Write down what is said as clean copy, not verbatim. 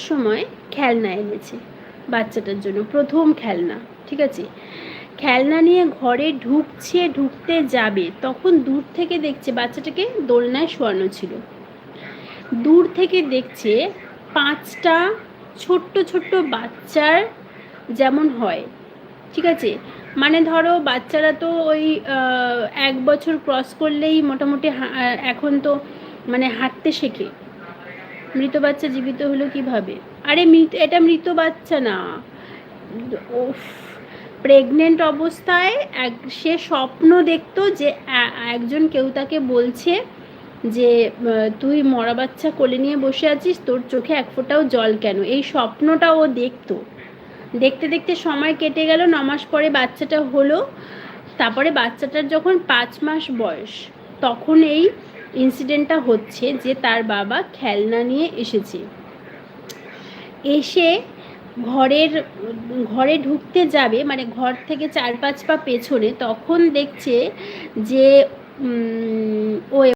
সময় খেলনা এনেছে বাচ্চাটার জন্য, প্রথম খেলনা, ঠিক আছে। খেলনা নিয়ে ঘরে ঢুকতে যাবে, তখন দূর থেকে দেখছে বাচ্চাটাকে দোলনায় শোয়ানো ছিল। দূর থেকে দেখছে 5টা ছোট্ট ছোট্ট বাচ্চার যেমন হয়, ঠিক আছে। মানে ধরো বাচ্চারা তো ওই 1 বছর ক্রস করলেই মোটামুটি এখন তো মানে হাঁটতে শেখে। মৃত বাচ্চা জীবিত হলো কিভাবে? আরে এটা মৃত বাচ্চা না, উফ, প্রেগনেন্ট অবস্থায় সে স্বপ্ন দেখতো যে একজন কেউ তাকে বলছে যে তুই মরা বাচ্চা কোলে নিয়ে বসে আছিস, তোর চোখে এক ফোঁটাও জল কেন? এই স্বপ্নটা ও দেখতো। দেখতে দেখতে সময় কেটে গেল, 9 মাস পরে বাচ্চাটা হলো। তারপরে বাচ্চাটার যখন 5 মাস বয়স, তখন এই ইনসিডেন্টটা হচ্ছে যে তার বাবা খেলনা নিয়ে এসেছে। এসে ঘরে ঢুকতে যাবে, মানে ঘর থেকে 4-5 পা পেছনে, তখন দেখছে যে ও